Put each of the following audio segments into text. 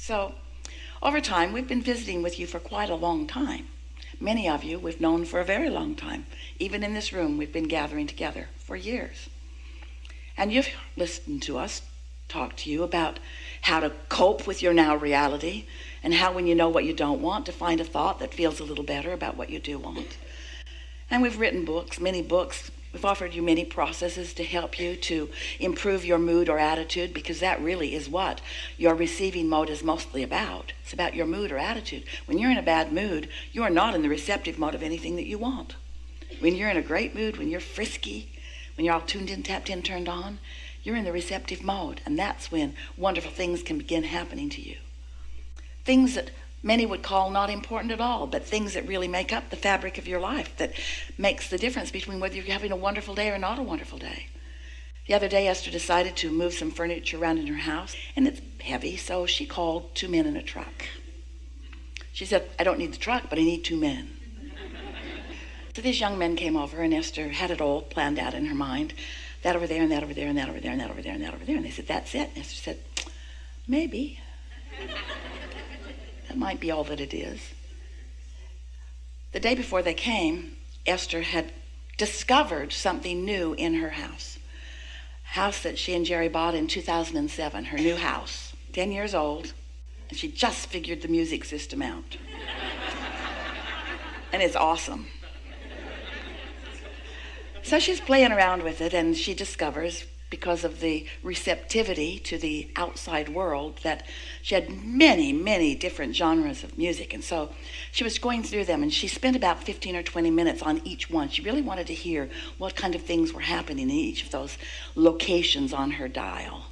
So, over time, we've been visiting with you for quite a long time. Many of you we've known for a very long time. Even in this room, we've been gathering together for years. And you've listened to us talk to you about how to cope with your now reality, and how, when you know what you don't want, to find a thought that feels a little better about what you do want. And we've written books, many books. We've offered you many processes to help you to improve your mood or attitude, because that really is what your receiving mode is mostly about. It's about your mood or attitude. When you're in a bad mood, you are not in the receptive mode of anything that you want. When you're in a great mood, when you're frisky, when you're all tuned in, tapped in, turned on, you're in the receptive mode, and that's when wonderful things can begin happening to you. Things that many would call not important at all, but things that really make up the fabric of your life, that makes the difference between whether you're having a wonderful day or not a wonderful day. The other day, Esther decided to move some furniture around in her house, and it's heavy, so she called 2 men in a truck. She said, "I don't need the truck, but I need 2 men. So these young men came over, and Esther had it all planned out in her mind. That over there, and that over there, and that over there, and that over there, and that over there. And they said, "That's it." And Esther said, "Maybe. That might be all that it is." The day before they came, Esther had discovered something new in her house. House that she and Jerry bought in 2007, her new house, 10 years old, and she just figured the music system out. And it's awesome. So she's playing around with it, and she discovers, because of the receptivity to the outside world, that she had many, many different genres of music. And so she was going through them, and she spent about 15 or 20 minutes on each one. She really wanted to hear what kind of things were happening in each of those locations on her dial.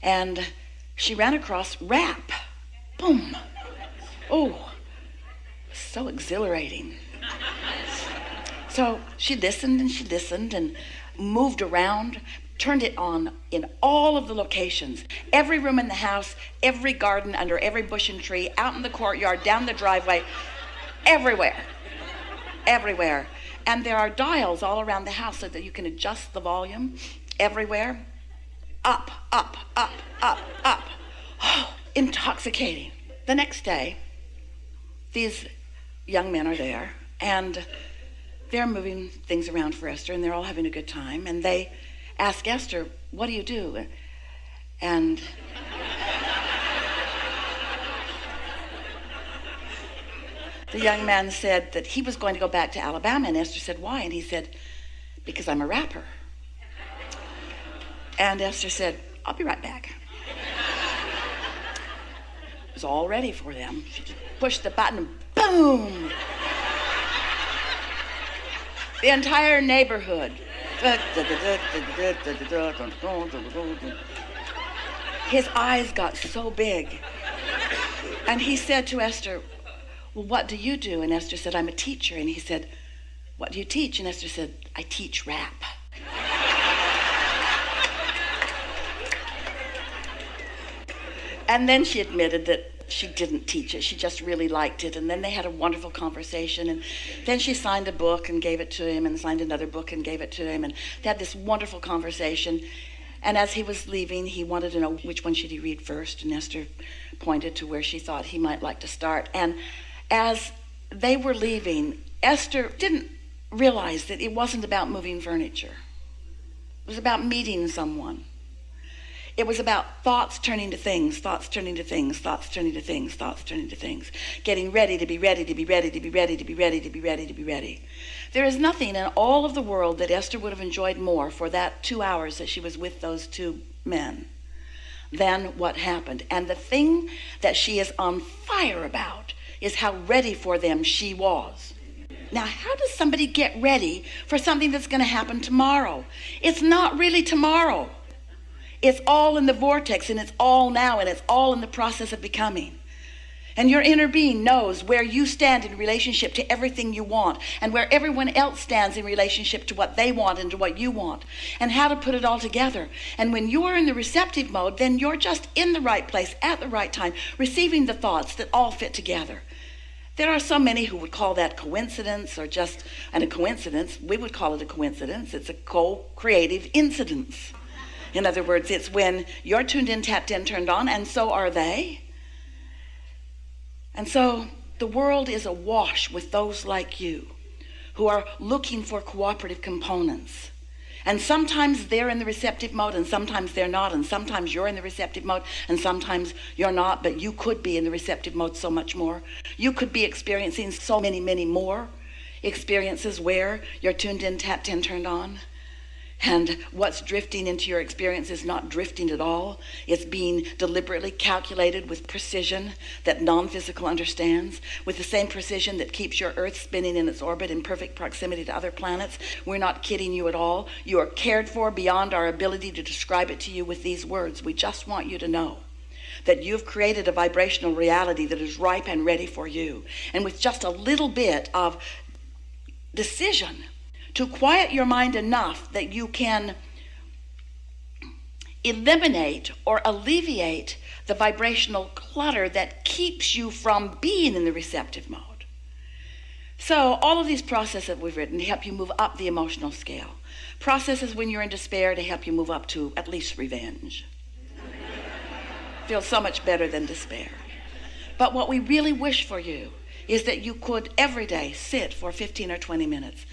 And she ran across rap. Boom. Oh, so exhilarating. So she listened and moved around, turned it on in all of the locations. Every room in the house, every garden, under every bush and tree, out in the courtyard, down the driveway, everywhere. Everywhere. And there are dials all around the house so that you can adjust the volume everywhere. Up, up, up, up, up. Oh, intoxicating. The next day, these young men are there, and they're moving things around for Esther, and they're all having a good time. And they ask Esther, "What do you do?" And the young man said that he was going to go back to Alabama, and Esther said, "Why?" And he said, "Because I'm a rapper." And Esther said, "I'll be right back." It was all ready for them. She just pushed the button, and boom! The entire neighborhood. His eyes got so big. And he said to Esther, "Well, what do you do?" And Esther said, "I'm a teacher." And he said, "What do you teach?" And Esther said, "I teach rap." And then she admitted that she didn't teach it. She just really liked it. And then they had a wonderful conversation. And then she signed a book and gave it to him, and signed another book and gave it to him. And they had this wonderful conversation. And as he was leaving, he wanted to know which one should he read first. And Esther pointed to where she thought he might like to start. And as they were leaving, Esther didn't realize that it wasn't about moving furniture. It was about meeting someone. It was about thoughts turning to things, thoughts turning to things, thoughts turning to things, thoughts turning to things. Getting ready to be ready, to be ready, to be ready, to be ready, to be ready, to be ready. There is nothing in all of the world that Esther would have enjoyed more for that 2 hours that she was with those 2 men than what happened. And the thing that she is on fire about is how ready for them she was. Now, how does somebody get ready for something that's going to happen tomorrow? It's not really tomorrow. It's all in the vortex, and it's all now, and it's all in the process of becoming. And your inner being knows where you stand in relationship to everything you want, and where everyone else stands in relationship to what they want and to what you want, and how to put it all together. And when you are in the receptive mode, then you're just in the right place at the right time, receiving the thoughts that all fit together. There are so many who would call that coincidence, or just, and a coincidence, we would call it a coincidence. It's a co-creative incidence. In other words, it's when you're tuned in, tapped in, turned on, and so are they. And so the world is awash with those like you who are looking for cooperative components. And sometimes they're in the receptive mode and sometimes they're not, and sometimes you're in the receptive mode and sometimes you're not, but you could be in the receptive mode so much more. You could be experiencing so many, many more experiences where you're tuned in, tapped in, turned on. And what's drifting into your experience is not drifting at all. It's being deliberately calculated with precision that non-physical understands, with the same precision that keeps your Earth spinning in its orbit in perfect proximity to other planets. We're not kidding you at all. You are cared for beyond our ability to describe it to you with these words. We just want you to know that you've created a vibrational reality that is ripe and ready for you. And with just a little bit of decision to quiet your mind enough that you can eliminate or alleviate the vibrational clutter that keeps you from being in the receptive mode. So all of these processes that we've written to help you move up the emotional scale. Processes when you're in despair to help you move up to at least revenge. Feels so much better than despair. But what we really wish for you is that you could every day sit for 15 or 20 minutes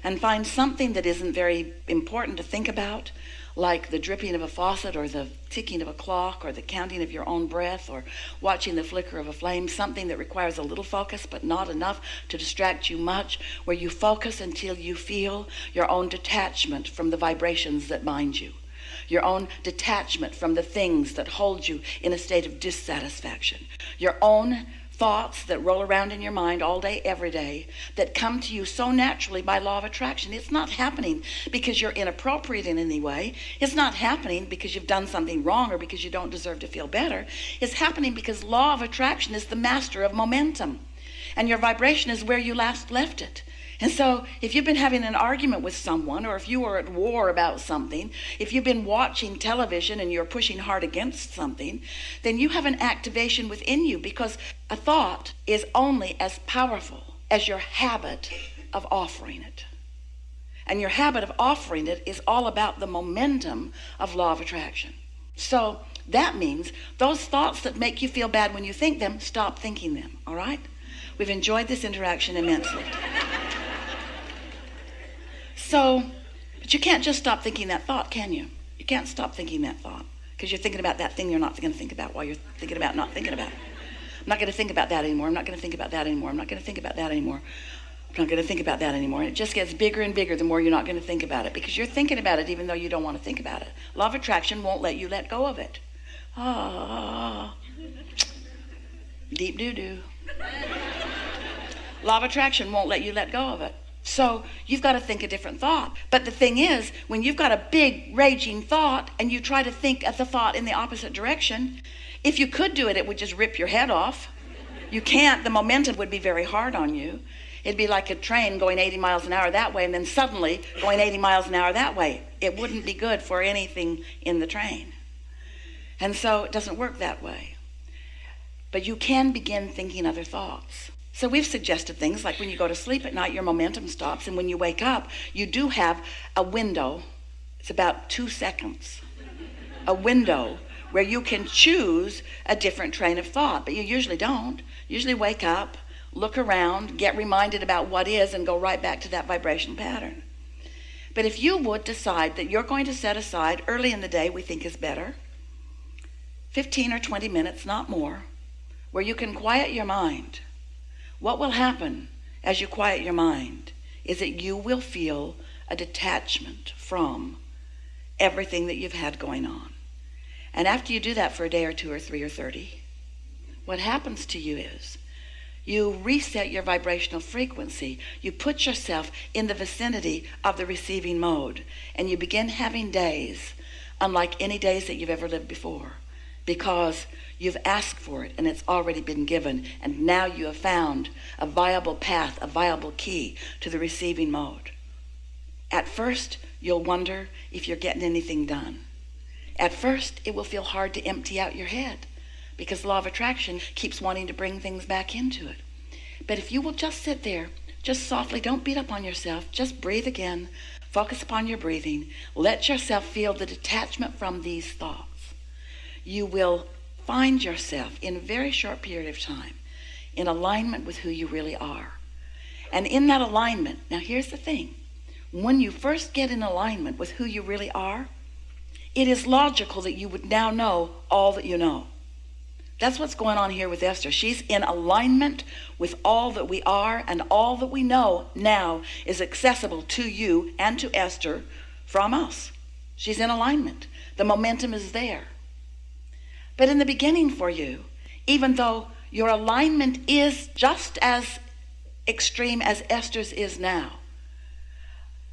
and find something that isn't very important to think about, like the dripping of a faucet or the ticking of a clock or the counting of your own breath or watching the flicker of a flame, something that requires a little focus but not enough to distract you much, where you focus until you feel your own detachment from the vibrations that bind you, your own detachment from the things that hold you in a state of dissatisfaction, your own thoughts that roll around in your mind all day, every day, that come to you so naturally by law of attraction. It's not happening because you're inappropriate in any way. It's not happening because you've done something wrong or because you don't deserve to feel better. It's happening because law of attraction is the master of momentum, and your vibration is where you last left it. And so if you've been having an argument with someone, or if you are at war about something, if you've been watching television and you're pushing hard against something, then you have an activation within you, because a thought is only as powerful as your habit of offering it. And your habit of offering it is all about the momentum of law of attraction. So that means those thoughts that make you feel bad when you think them, stop thinking them, all right? We've enjoyed this interaction immensely. So, but you can't just stop thinking that thought, can you? You can't stop thinking that thought because you're thinking about that thing you're not going to think about while you're thinking about not thinking about it. I'm not going to think about that anymore. I'm not going to think about that anymore. I'm not going to think about that anymore. I'm not going to think about that anymore. And it just gets bigger and bigger the more you're not going to think about it, because you're thinking about it even though you don't want to think about it. Law of attraction won't let you let go of it. Deep doo-doo. Law of attraction won't let you let go of it. So you've got to think a different thought. But the thing is, when you've got a big raging thought and you try to think of the thought in the opposite direction, if you could do it, it would just rip your head off. You can't. The momentum would be very hard on you. It'd be like a train going 80 miles an hour that way and then suddenly going 80 miles an hour that way. It wouldn't be good for anything in the train. And so it doesn't work that way. But you can begin thinking other thoughts. So we've suggested things like when you go to sleep at night, your momentum stops, and when you wake up, you do have a window. It's about 2 seconds. A window where you can choose a different train of thought, but you usually don't. You usually wake up, look around, get reminded about what is, and go right back to that vibration pattern. But if you would decide that you're going to set aside early in the day, we think is better, 15 or 20 minutes, not more, where you can quiet your mind. What will happen as you quiet your mind is that you will feel a detachment from everything that you've had going on. And after you do that for a day or 2 or 3 or 30, what happens to you is you reset your vibrational frequency. You put yourself in the vicinity of the receiving mode, and you begin having days unlike any days that you've ever lived before, because you've asked for it and it's already been given, and now you have found a viable path, a viable key to the receiving mode. At first, you'll wonder if you're getting anything done. At first, it will feel hard to empty out your head because law of attraction keeps wanting to bring things back into it. But if you will just sit there, just softly, don't beat up on yourself, just breathe again, focus upon your breathing, let yourself feel the detachment from these thoughts. You will find yourself in a very short period of time in alignment with who you really are. And in that alignment, now here's the thing. When you first get in alignment with who you really are, it is logical that you would now know all that you know. That's what's going on here with Esther. She's in alignment with all that we are, and all that we know now is accessible to you and to Esther from us. She's in alignment. The momentum is there. But in the beginning for you, even though your alignment is just as extreme as Esther's is now,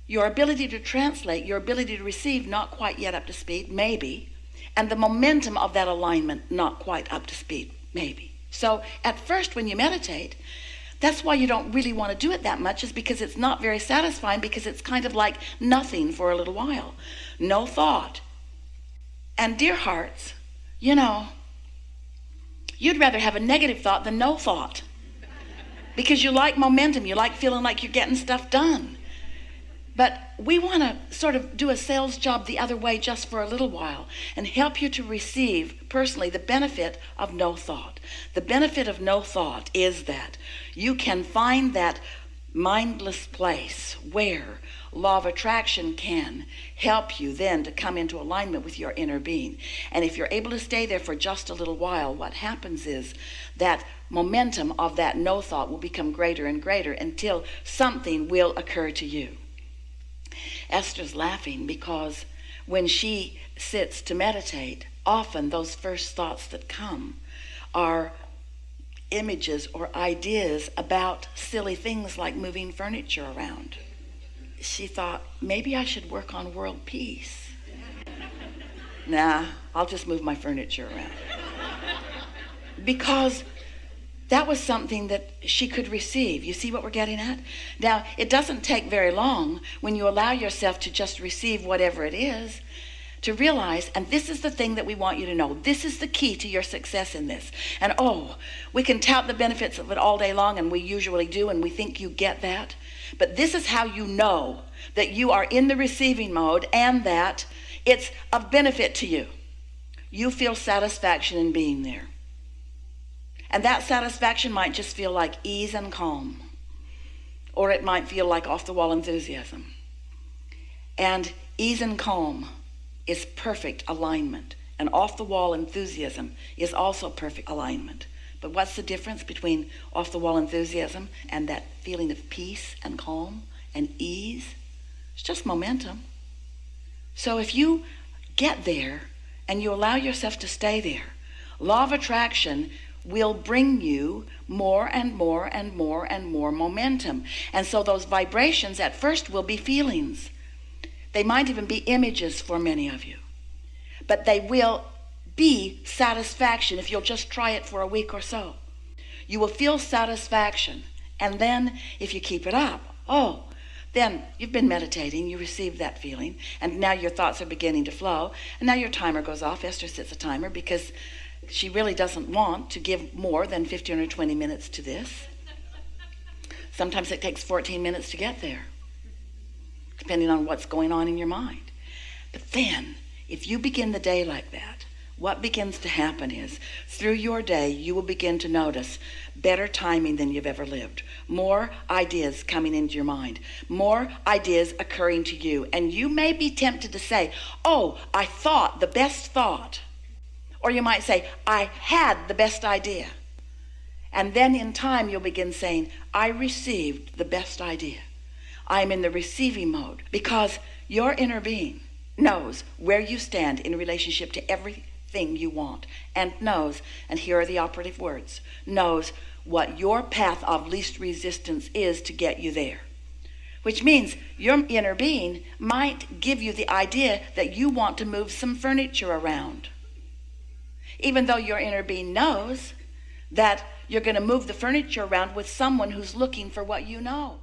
your ability to translate, your ability to receive, not quite yet up to speed, maybe, and the momentum of that alignment not quite up to speed, maybe. So at first when you meditate, that's why you don't really want to do it that much, is because it's not very satisfying, because it's kind of like nothing for a little while. No thought. And dear hearts, you know, you'd rather have a negative thought than no thought, because you like momentum. You like feeling like you're getting stuff done. But we want to sort of do a sales job the other way just for a little while and help you to receive personally the benefit of no thought. The benefit of no thought is that you can find that mindless place where law of attraction can help you then to come into alignment with your inner being. And if you're able to stay there for just a little while, what happens is that momentum of that no thought will become greater and greater until something will occur to you. Esther's laughing because when she sits to meditate, often those first thoughts that come are images or ideas about silly things like moving furniture around. She thought, maybe I should work on world peace. Nah, I'll just move my furniture around. Because that was something that she could receive. You see what we're getting at? Now, it doesn't take very long when you allow yourself to just receive whatever it is to realize, and this is the thing that we want you to know, this is the key to your success in this. And we can tout the benefits of it all day long, and we usually do, and we think you get that. But this is how you know that you are in the receiving mode and that it's of benefit to you. You feel satisfaction in being there. And that satisfaction might just feel like ease and calm, or it might feel like off-the-wall enthusiasm. And ease and calm is perfect alignment, and off-the-wall enthusiasm is also perfect alignment. But what's the difference between off-the-wall enthusiasm and that feeling of peace and calm and ease? It's just momentum. So if you get there and you allow yourself to stay there, law of attraction will bring you more and more and more and more momentum. And so those vibrations at first will be feelings. They might even be images for many of you. But they will be satisfaction if you'll just try it for a week or so. You will feel satisfaction. And then if you keep it up, then you've been meditating, you received that feeling, and now your thoughts are beginning to flow, and now your timer goes off. Esther sets a timer because she really doesn't want to give more than 15 or 20 minutes to this. Sometimes it takes 14 minutes to get there, depending on what's going on in your mind. But then, if you begin the day like that, what begins to happen is, through your day, you will begin to notice better timing than you've ever lived. More ideas coming into your mind. More ideas occurring to you. And you may be tempted to say, I thought the best thought. Or you might say, I had the best idea. And then in time, you'll begin saying, I received the best idea. I'm in the receiving mode, because your inner being knows where you stand in relationship to everything you want, and knows, and here are the operative words, knows what your path of least resistance is to get you there. Which means your inner being might give you the idea that you want to move some furniture around. Even though your inner being knows that you're going to move the furniture around with someone who's looking for what you know.